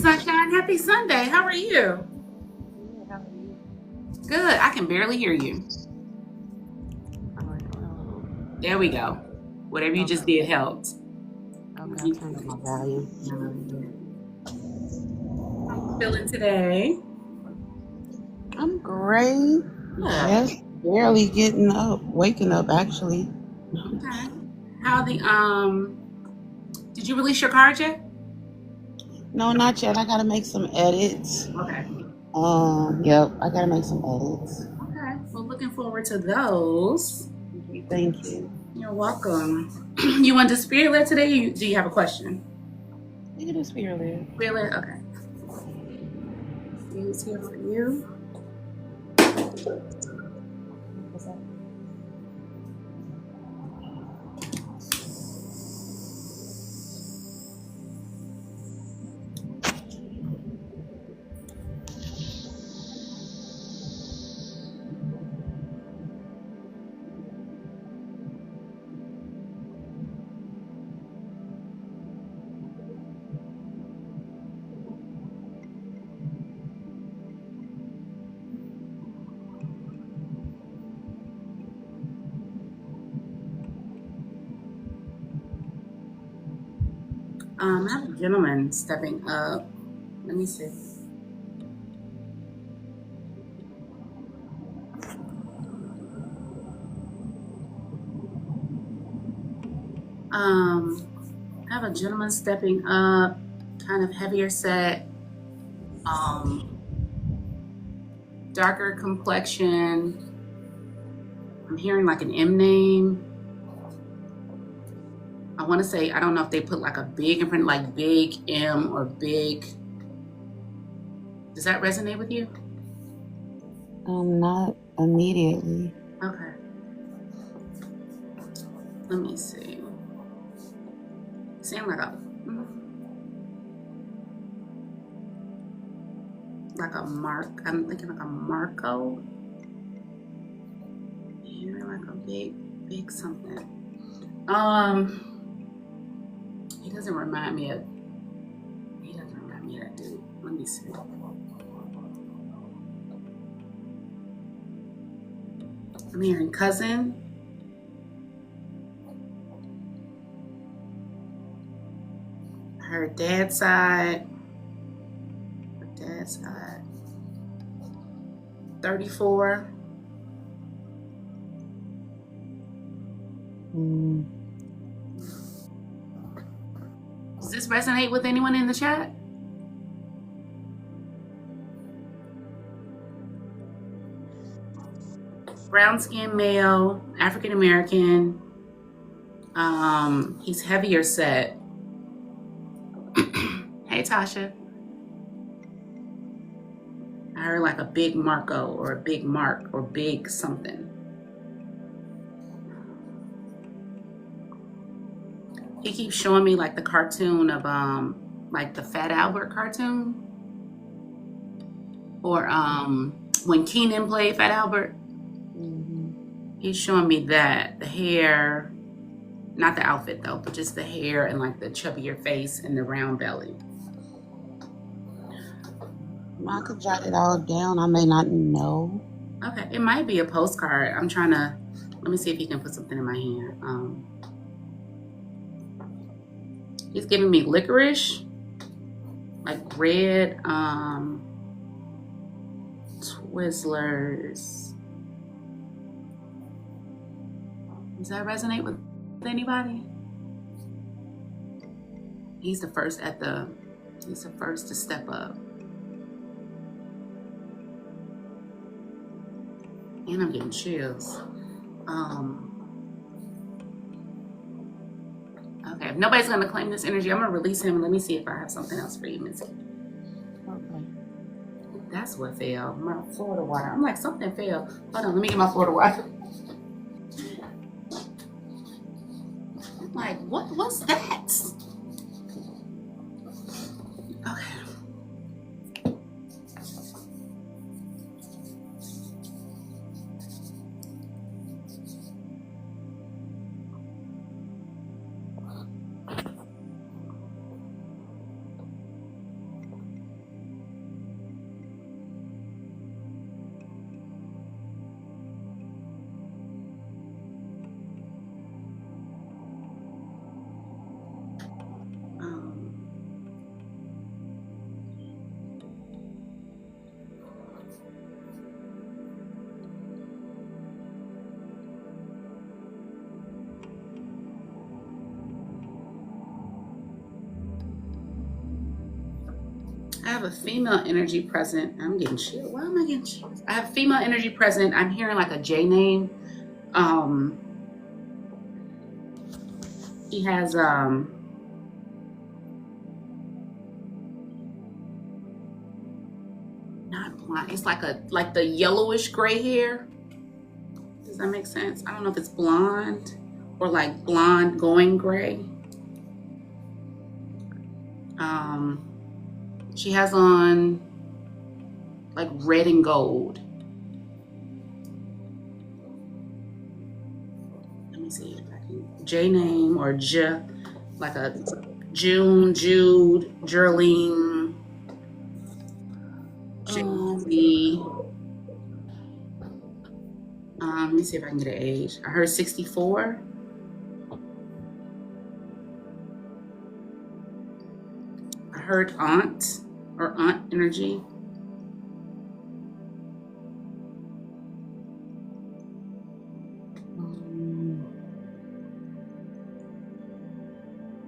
Sunshine. Happy Sunday. How are you? Good, how are you? Good. I can barely hear you. All right, There we go. Whatever you just okay, did helped. okay, I'll turn up my volume. How you feeling today? I'm great. Good. Just barely getting up, waking up actually. Okay. How the did you release your card yet? No, not yet. I gotta make some edits. Okay. Yep, I gotta make some edits. Okay. Well, looking forward to those. Thank you. You're welcome. You want to spirit led today? Do you have a question? We can do spirit live. Spirit led? Okay. Who's here for you? What's that? I have a gentleman stepping up. Let me see. I have a gentleman stepping up, kind of heavier set, darker complexion. I'm hearing like an M name. I want to say, I don't know if they put like a big in front, like big M or big. Does that resonate with you? Not immediately. Okay. Let me see. Seeing like a Mark. I'm thinking like a Marco. Hearing like a big something. He doesn't remind me of that dude. Let me see. I'm hearing cousin. Her dad's side. 34. Does this resonate with anyone in the chat? Brown skinned male, African American. He's heavier set. Hey Tasha. I heard like a big Marco or a big Mark or big something. He keeps showing me like the cartoon of like the Fat Albert cartoon. Or when Keenan played Fat Albert. He's showing me that. The hair, not the outfit though, but just the hair and like the chubbier face and the round belly. I could jot it all down. I may not know. Okay, it might be a postcard. I'm trying to, let me see if he can put something in my hand. He's giving me licorice, like red Twizzlers. Does that resonate with anybody? He's the first to step up. And I'm getting chills. Okay, if nobody's gonna claim this energy, I'm gonna release him and let me see if I have something else for you, Missy. Okay. That's what fell. My Florida water. I'm like, something fell. Hold on, let me get my Florida water. I'm like, what's that? Okay. I have a female energy present. I'm getting chills. Why am I getting chills? I have female energy present. I'm hearing like a J name. She has not blonde. It's like the yellowish gray hair. Does that make sense? I don't know if it's blonde or like blonde going gray. She has on like red and gold. Let me see if I can J name or J, like a June, Jude, Jerlene, Julie. Let me see if I can get an age. I heard 64. I heard aunt or aunt energy.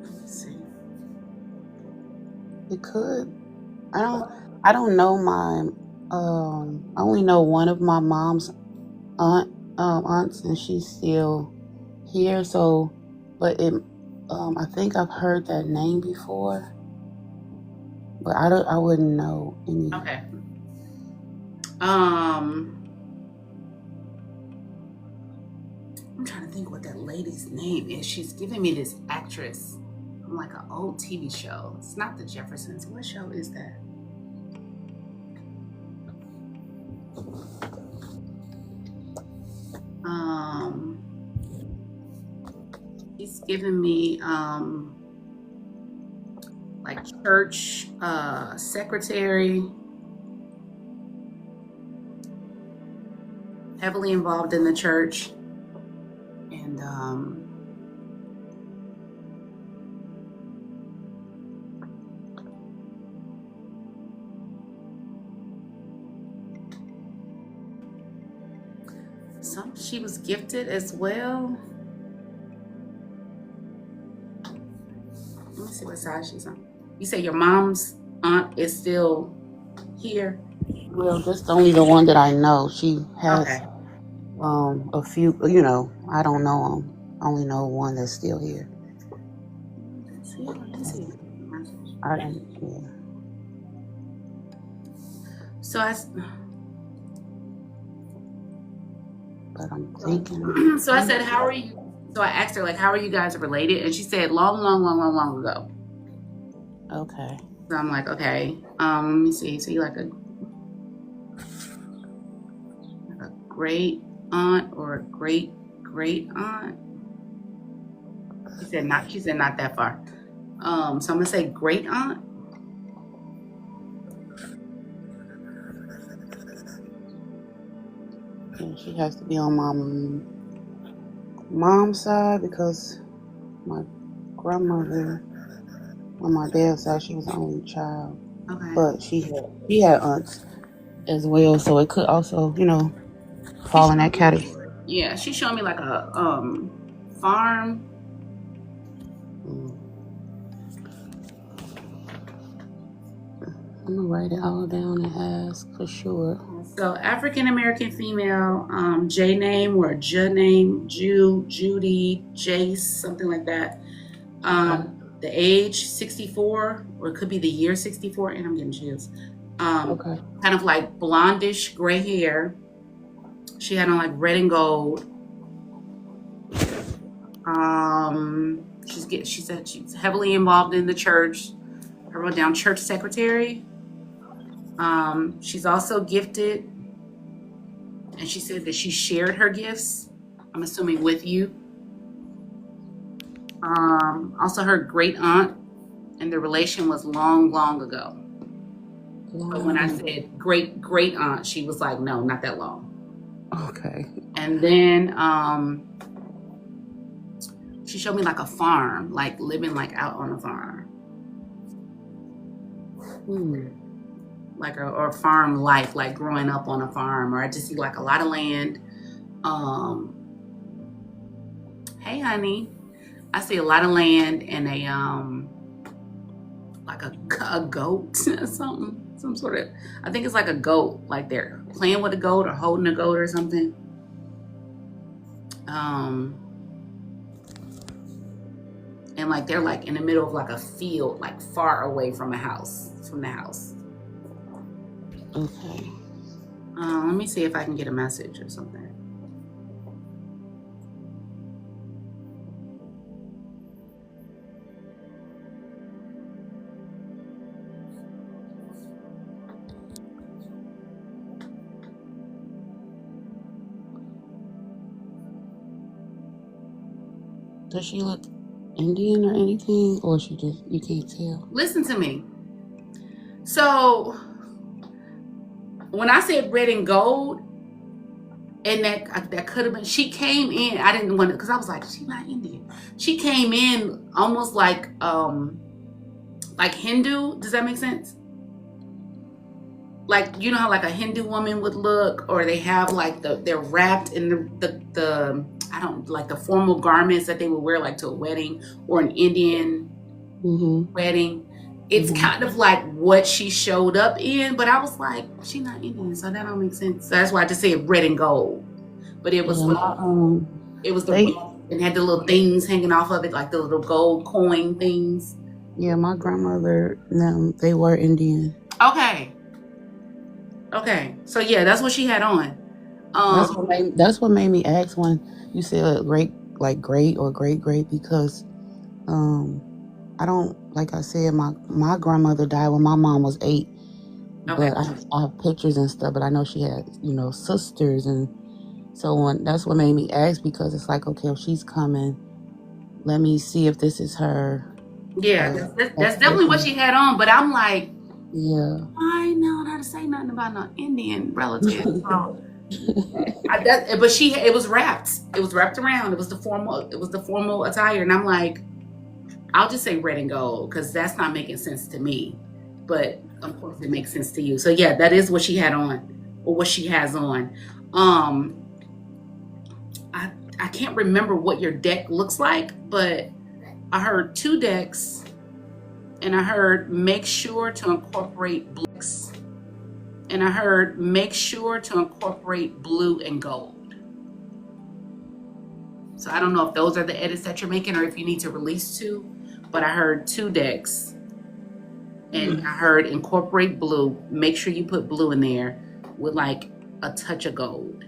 Let's see. It could. I don't know my. I only know one of my mom's aunts, and she's still here. So, but I think I've heard that name before, but I wouldn't know any. Okay. I'm trying to think what that lady's name is. She's giving me this actress from like an old TV show. It's not the Jeffersons. What show is that? She's giving me like church secretary, heavily involved in the church, and she was gifted as well. Let me see what side she's on. You say your mom's aunt is still here? Well, just only the one that I know. She has Okay. a few. You know, I don't know them. I only know one that's still here. Let's see. Yeah. So But I'm thinking. So I said, how are you? So I asked her, like, how are you guys related? And she said, long ago. Okay. So I'm like, okay. Let me see. So you like a great aunt or a great aunt? She said not that far. So I'm gonna say great aunt. And she has to be on my mom's side because my grandmother on my dad's side, she was the only child. Okay. But she had aunts as well, so it could also, fall in that category. Yeah, she's showing me like a farm. I'm gonna write it all down and ask for sure. So African American female, J name or J name, Judy, Jace, something like that. The age 64, or it could be the year 64, and I'm getting chills. Okay. Kind of like blondish gray hair. She had on like red and gold. She said she's heavily involved in the church. I wrote down church secretary. She's also gifted, and she said that she shared her gifts, I'm assuming with you. Also her great aunt, and the relation was long ago. But when I said great aunt, she was like, no, not that long. Okay. And then she showed me like a farm, like living like out on a farm. Like or farm life, like growing up on a farm, or I just see like a lot of land. Hey honey, I see a lot of land and like a goat or something, some sort of, I think it's like a goat, like they're playing with a goat or holding a goat or something. And like they're like in the middle of like a field, like far away from the house. Okay. Let me see if I can get a message or something. Does she look Indian or anything, or she just, you can't tell? Listen to me. So when I said red and gold, and that could have been, she came in, I didn't want to, because I was like, she's not Indian. She came in almost like Hindu. Does that make sense? Like, you know how like a Hindu woman would look, or they have like they're wrapped in the I don't like the formal garments that they would wear like to a wedding or an Indian wedding. It's kind of like what she showed up in, but I was like, she's not Indian, so that don't make sense. So that's why I just said red and gold. But it was it was and had the little things hanging off of it, like the little gold coin things. Yeah, my grandmother, they were Indian. Okay, so yeah, that's what she had on. That's what made me ask when you said great or great, because I don't, like I said, my grandmother died when my mom was 8. Okay. But I have pictures and stuff, but I know she had, sisters, and so on. That's what made me ask, because it's like, okay, if she's coming, let me see if this is her. Yeah, that's definitely what she had on, but I'm like, yeah, I ain't know how to say nothing about no Indian relative. So, but it was wrapped. It was wrapped around. It was the formal attire, and I'm like, I'll just say red and gold because that's not making sense to me, but of course it makes sense to you. So yeah, that is what she had on, or what she has on. I can't remember what your deck looks like, but I heard 2 decks, and I heard make sure to incorporate blues, and I heard make sure to incorporate blue and gold. So I don't know if those are the edits that you're making or if you need to release 2, but I heard 2 decks, and I heard incorporate blue. Make sure you put blue in there with like a touch of gold.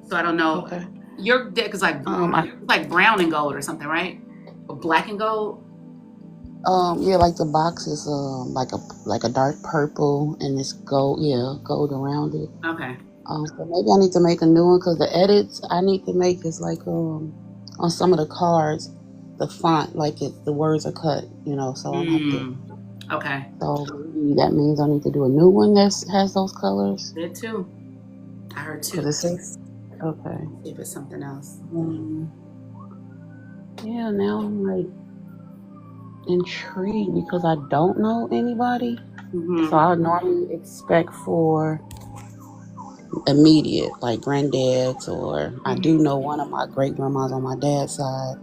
So I don't know. Okay. Your deck is like like brown and gold or something, right? Or black and gold. Yeah, like the box is like a dark purple, and it's gold. Yeah, gold around it. Okay. So maybe I need to make a new one, because the edits I need to make is like on some of the cards, the font, like the words are cut, so I have to. Okay. So that means I need to do a new one that has those colors. Did too. I heard 2. Okay. See if it's something else. Yeah, now I'm like intrigued because I don't know anybody. So I normally expect for immediate, like granddads, or I do know one of my great grandmas on my dad's side.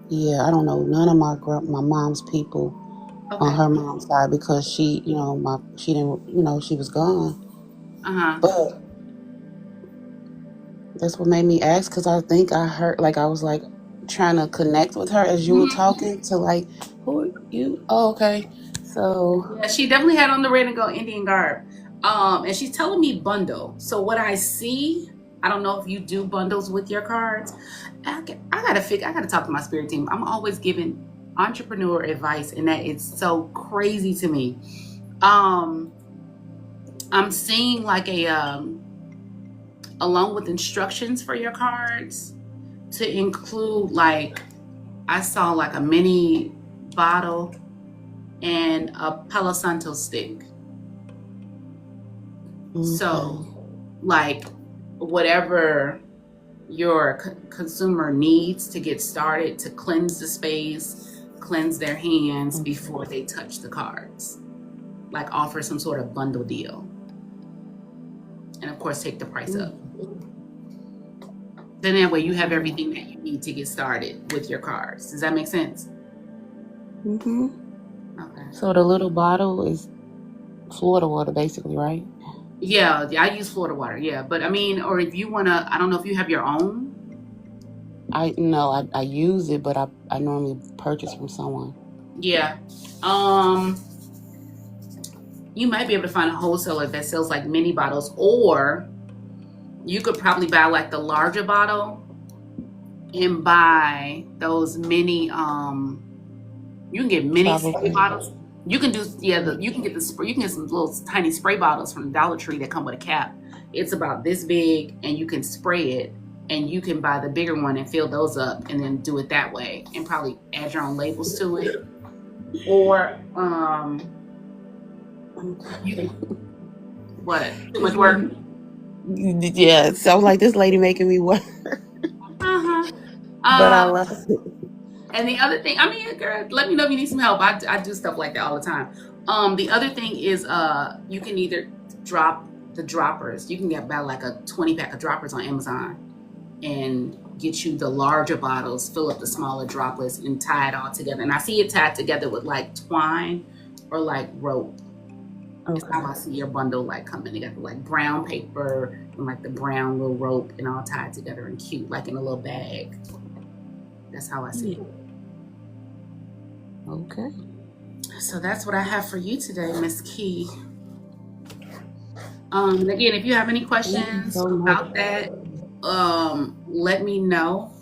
Yeah, I don't know none of my mom's people on her mom's side, because she, she didn't, she was gone. But that's what made me ask, because I think I heard, like, I was like trying to connect with her as you were talking to, like, who are you? Oh, okay. So yeah, she definitely had on the red and gold Indian garb. And she's telling me bundle. So what I see, I don't know if you do bundles with your cards. I gotta talk to my spirit team. I'm always giving entrepreneur advice, and that it's so crazy to me. I'm seeing like along with instructions for your cards, to include, like, I saw like a mini bottle and a Palo Santo stick. So like whatever your consumer needs to get started, to cleanse the space, cleanse their hands before they touch the cards, like offer some sort of bundle deal, and of course take the price up. Then that way you have everything that you need to get started with your cards. Does that make sense? Mm-hmm. Okay. So the little bottle is Florida water, basically, right? Yeah, I use Florida water. Yeah, but I mean, or if you wanna, I don't know if you have your own. I use it, but I normally purchase from someone. Yeah. You might be able to find a wholesaler that sells like mini bottles, or you could probably buy like the larger bottle and buy those mini. You can get mini spray bottles. You can do you can get the spray. You can get some little tiny spray bottles from Dollar Tree that come with a cap. It's about this big, and you can spray it. And you can buy the bigger one and fill those up, and then do it that way, and probably add your own labels to it. Or you can, what? Too much work? Yeah, it sounds like this lady making me work. Uh-huh. But I love it. And the other thing, I mean, girl, let me know if you need some help. I do stuff like that all the time. The other thing is you can either drop the droppers. You can get about like a 20-pack of droppers on Amazon and get you the larger bottles, fill up the smaller droplets, and tie it all together. And I see it tied together with like twine or like rope. Okay. That's how I see your bundle like coming together, like brown paper and like the brown little rope, and all tied together and cute, like in a little bag. That's how I see it. Okay. So that's what I have for you today, Miss Key. Again, if you have any questions about that, let me know.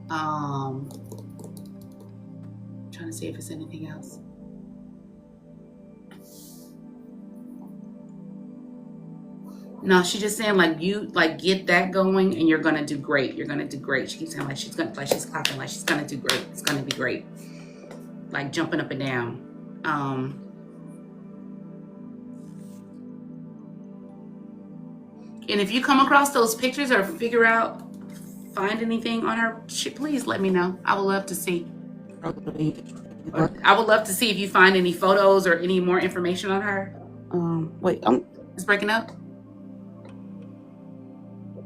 I'm trying to see if it's anything else. No, she's just saying like you like get that going and you're gonna do great. You're gonna do great. She keeps saying like she's clapping like she's gonna do great. It's gonna be great. Like jumping up and down. And if you come across those pictures or find anything on her, please let me know. I would love to see. I would love to see if you find any photos or any more information on her. Wait, it's breaking up.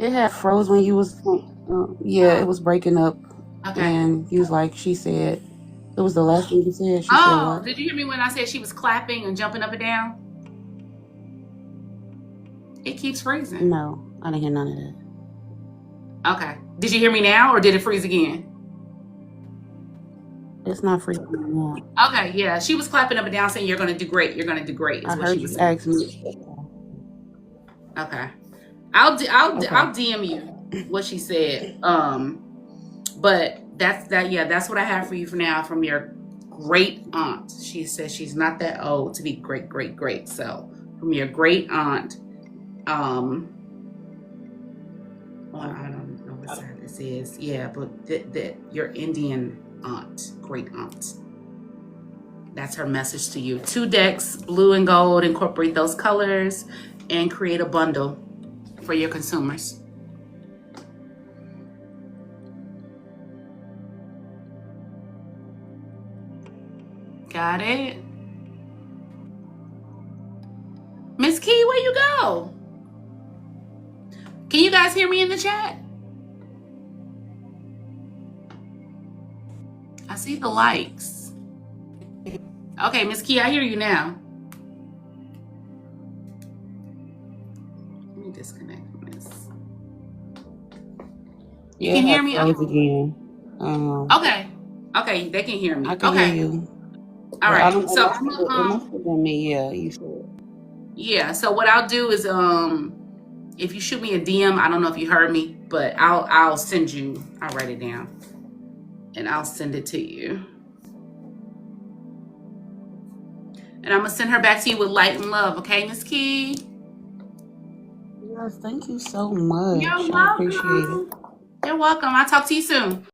It had froze when you was, it was breaking up. Okay. And you was like, she said, it was the last thing you said. She said what? Did you hear me when I said she was clapping and jumping up and down? It keeps freezing. No, I didn't hear none of that. Okay. Did you hear me now, or did it freeze again? It's not freezing now. Okay, yeah. She was clapping up and down saying, you're going to do great. You're going to do great. I heard you ask me. Okay. I'll DM you what she said. But that's what I have for you for now from your great aunt. She says she's not that old to be great, great, great. So from your great aunt, well, I don't know what side this is. Yeah, but your Indian aunt, great aunt. That's her message to you. 2 decks, blue and gold, incorporate those colors and create a bundle for your consumers. Got it? Miss Key, where you go? Can you guys hear me in the chat? I see the likes. Okay, Miss Key, I hear you now. Let me disconnect from this. You can hear me? Again. Okay, they can hear me. I can hear you. All right. It must have been me. Yeah, you should. Yeah. So what I'll do is, if you shoot me a DM, I don't know if you heard me, but I'll send you. I'll write it down, and I'll send it to you. And I'm gonna send her back to you with light and love. Okay, Miss Key. Yes, thank you so much. You're welcome. I appreciate it. You're welcome. I'll talk to you soon.